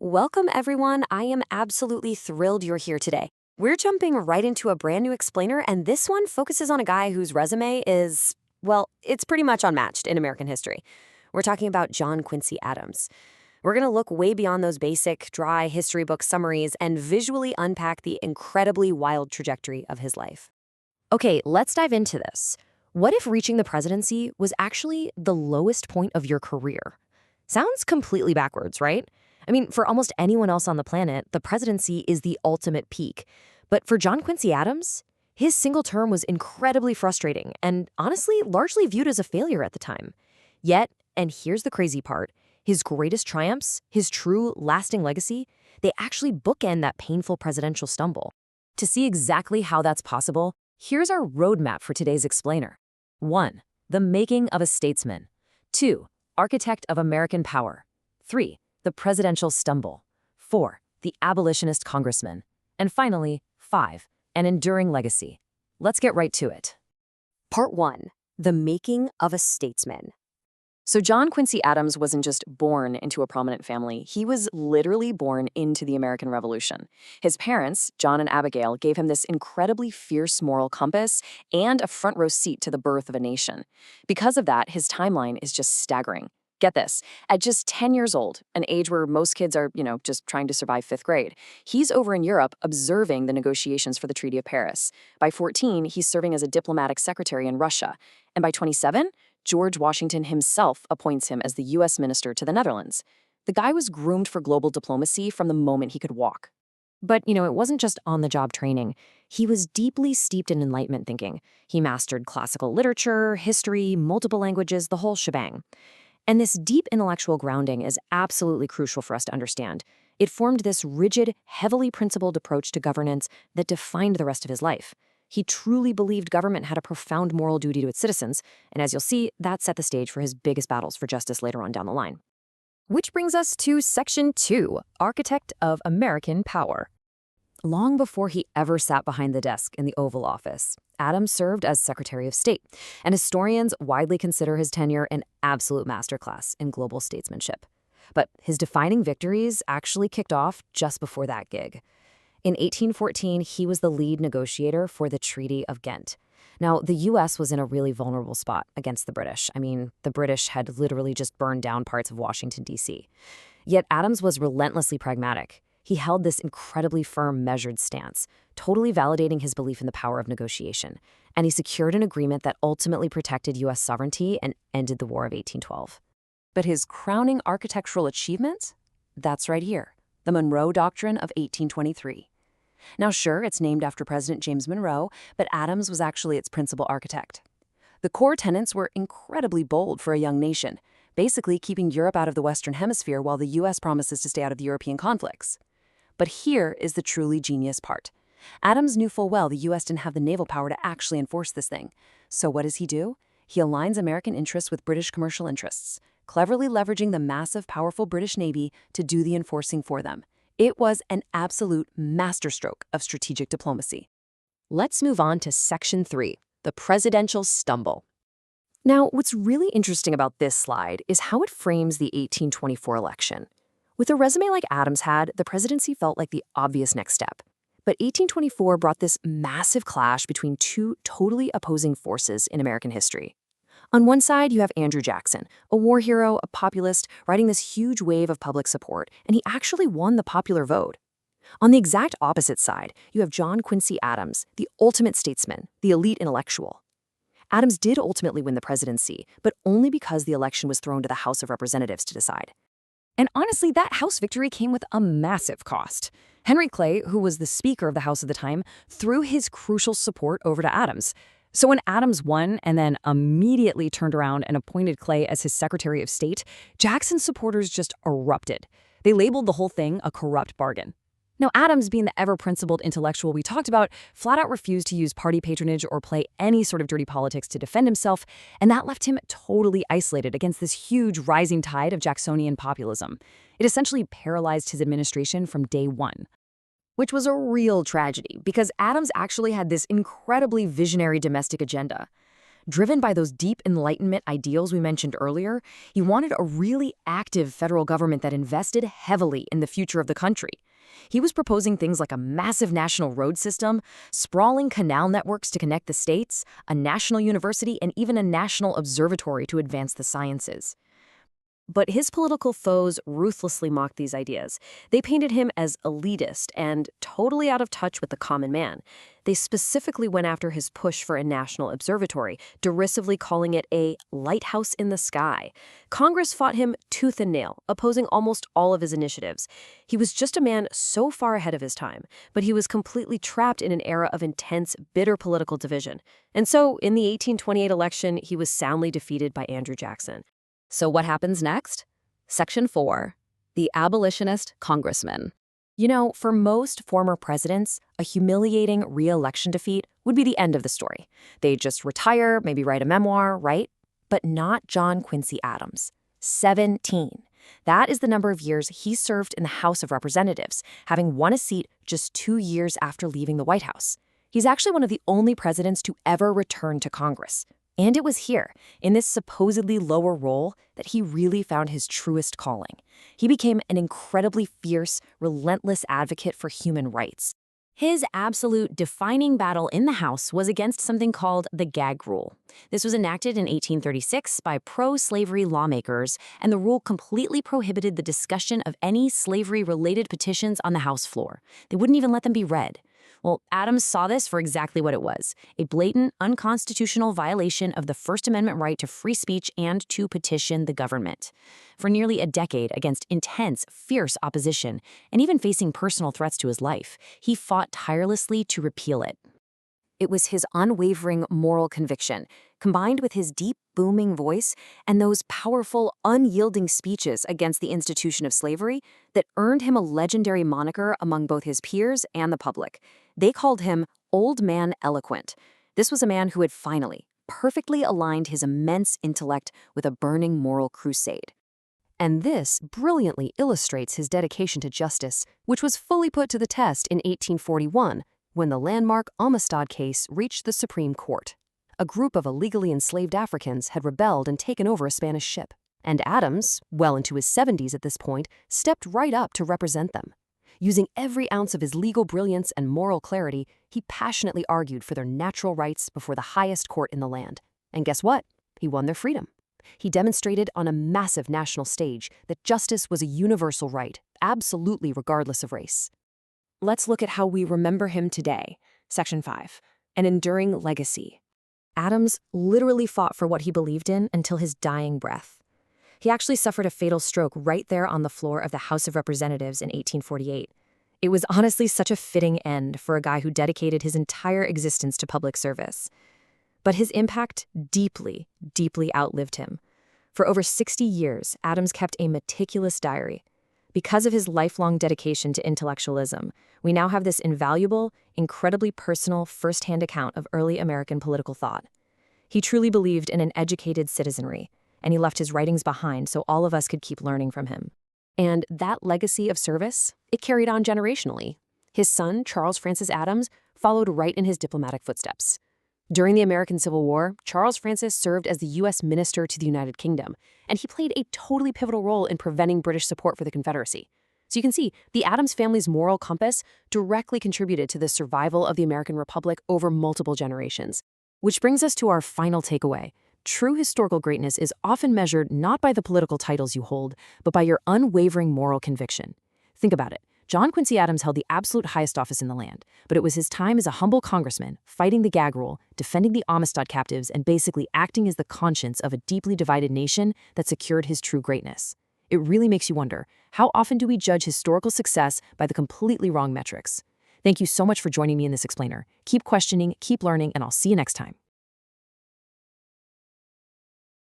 Welcome, everyone. I am absolutely thrilled you're here today. We're jumping right into a brand new explainer, and this one focuses on a guy whose resume is, well, it's pretty much unmatched in American history. We're talking about John Quincy Adams. We're going to look way beyond those basic, dry history book summaries and visually unpack the incredibly wild trajectory of his life. Okay, let's dive into this. What if reaching the presidency was actually the lowest point of your career? Sounds completely backwards, right? I mean, for almost anyone else on the planet, the presidency is the ultimate peak. But for John Quincy Adams, his single term was incredibly frustrating and honestly largely viewed as a failure at the time. Yet, and here's the crazy part, his greatest triumphs, his true lasting legacy, they actually bookend that painful presidential stumble. To see exactly how that's possible, here's our roadmap for today's explainer. 1. The making of a statesman. 2. Architect of American power. 3. The presidential stumble. 4. The abolitionist congressman. And finally, 5. An enduring legacy. Let's get right to it. Part 1. The making of a statesman. So John Quincy Adams wasn't just born into a prominent family, he was literally born into the American Revolution. His parents, John and Abigail, gave him this incredibly fierce moral compass and a front row seat to the birth of a nation. Because of that, his timeline is just staggering. Get this, at just 10 years old, an age where most kids are, just trying to survive 5th grade, he's over in Europe observing the negotiations for the Treaty of Paris. By 14, he's serving as a diplomatic secretary in Russia. And by 27, George Washington himself appoints him as the U.S. minister to the Netherlands. The guy was groomed for global diplomacy from the moment he could walk. But, it wasn't just on-the-job training. He was deeply steeped in Enlightenment thinking. He mastered classical literature, history, multiple languages, the whole shebang. And this deep intellectual grounding is absolutely crucial for us to understand. It formed this rigid, heavily principled approach to governance that defined the rest of his life. He truly believed government had a profound moral duty to its citizens, and as you'll see, that set the stage for his biggest battles for justice later on down the line. Which brings us to Section 2, Architect of American Power. Long before he ever sat behind the desk in the Oval Office, Adams served as Secretary of State, and historians widely consider his tenure an absolute masterclass in global statesmanship. But his defining victories actually kicked off just before that gig. In 1814, he was the lead negotiator for the Treaty of Ghent. Now, the U.S. was in a really vulnerable spot against the British. I mean, the British had literally just burned down parts of Washington, D.C. Yet Adams was relentlessly pragmatic. He held this incredibly firm, measured stance, totally validating his belief in the power of negotiation. And he secured an agreement that ultimately protected U.S. sovereignty and ended the War of 1812. But his crowning architectural achievement? That's right here, the Monroe Doctrine of 1823. Now, sure, it's named after President James Monroe, but Adams was actually its principal architect. The core tenets were incredibly bold for a young nation, basically keeping Europe out of the Western Hemisphere while the U.S. promises to stay out of the European conflicts. But here is the truly genius part. Adams knew full well the U.S. didn't have the naval power to actually enforce this thing. So what does he do? He aligns American interests with British commercial interests, cleverly leveraging the massive, powerful British Navy to do the enforcing for them. It was an absolute masterstroke of strategic diplomacy. Let's move on to Section 3, the presidential stumble. Now, what's really interesting about this slide is how it frames the 1824 election. With a resume like Adams had, the presidency felt like the obvious next step. But 1824 brought this massive clash between two totally opposing forces in American history. On one side, you have Andrew Jackson, a war hero, a populist, riding this huge wave of public support, and he actually won the popular vote. On the exact opposite side, you have John Quincy Adams, the ultimate statesman, the elite intellectual. Adams did ultimately win the presidency, but only because the election was thrown to the House of Representatives to decide. And honestly, that House victory came with a massive cost. Henry Clay, who was the Speaker of the House at the time, threw his crucial support over to Adams. So when Adams won and then immediately turned around and appointed Clay as his Secretary of State, Jackson's supporters just erupted. They labeled the whole thing a corrupt bargain. Now, Adams, being the ever-principled intellectual we talked about, flat out refused to use party patronage or play any sort of dirty politics to defend himself, and that left him totally isolated against this huge rising tide of Jacksonian populism. It essentially paralyzed his administration from day one. Which was a real tragedy, because Adams actually had this incredibly visionary domestic agenda. Driven by those deep Enlightenment ideals we mentioned earlier, he wanted a really active federal government that invested heavily in the future of the country. He was proposing things like a massive national road system, sprawling canal networks to connect the states, a national university, and even a national observatory to advance the sciences. But his political foes ruthlessly mocked these ideas. They painted him as elitist and totally out of touch with the common man. They specifically went after his push for a national observatory, derisively calling it a lighthouse in the sky. Congress fought him tooth and nail, opposing almost all of his initiatives. He was just a man so far ahead of his time, but he was completely trapped in an era of intense, bitter political division. And so, in the 1828 election, he was soundly defeated by Andrew Jackson. So what happens next? Section 4. The Abolitionist Congressman. You know, for most former presidents, a humiliating re-election defeat would be the end of the story. They'd just retire, maybe write a memoir, right? But not John Quincy Adams. 17. That is the number of years he served in the House of Representatives, having won a seat just 2 years after leaving the White House. He's actually one of the only presidents to ever return to Congress. And it was here, in this supposedly lower role, that he really found his truest calling. He became an incredibly fierce, relentless advocate for human rights. His absolute defining battle in the House was against something called the gag rule. This was enacted in 1836 by pro-slavery lawmakers, and the rule completely prohibited the discussion of any slavery-related petitions on the House floor. They wouldn't even let them be read. Well, Adams saw this for exactly what it was, a blatant, unconstitutional violation of the First Amendment right to free speech and to petition the government. For nearly a decade, against intense, fierce opposition, and even facing personal threats to his life, he fought tirelessly to repeal it. It was his unwavering moral conviction, combined with his deep, booming voice and those powerful, unyielding speeches against the institution of slavery that earned him a legendary moniker among both his peers and the public. They called him Old Man Eloquent. This was a man who had finally, perfectly aligned his immense intellect with a burning moral crusade. And this brilliantly illustrates his dedication to justice, which was fully put to the test in 1841, when the landmark Amistad case reached the Supreme Court. A group of illegally enslaved Africans had rebelled and taken over a Spanish ship, and Adams, well into his 70s at this point, stepped right up to represent them. Using every ounce of his legal brilliance and moral clarity, he passionately argued for their natural rights before the highest court in the land. And guess what? He won their freedom. He demonstrated on a massive national stage that justice was a universal right, absolutely regardless of race. Let's look at how we remember him today. Section 5. An enduring legacy. Adams literally fought for what he believed in until his dying breath. He actually suffered a fatal stroke right there on the floor of the House of Representatives in 1848. It was honestly such a fitting end for a guy who dedicated his entire existence to public service. But his impact deeply, deeply outlived him. For over 60 years, Adams kept a meticulous diary. Because of his lifelong dedication to intellectualism, we now have this invaluable, incredibly personal, first-hand account of early American political thought. He truly believed in an educated citizenry, and he left his writings behind so all of us could keep learning from him. And that legacy of service, it carried on generationally. His son, Charles Francis Adams, followed right in his diplomatic footsteps. During the American Civil War, Charles Francis served as the U.S. Minister to the United Kingdom, and he played a totally pivotal role in preventing British support for the Confederacy. So you can see, the Adams family's moral compass directly contributed to the survival of the American Republic over multiple generations. Which brings us to our final takeaway. True historical greatness is often measured not by the political titles you hold, but by your unwavering moral conviction. Think about it. John Quincy Adams held the absolute highest office in the land, but it was his time as a humble congressman, fighting the gag rule, defending the Amistad captives, and basically acting as the conscience of a deeply divided nation that secured his true greatness. It really makes you wonder, how often do we judge historical success by the completely wrong metrics? Thank you so much for joining me in this explainer. Keep questioning, keep learning, and I'll see you next time.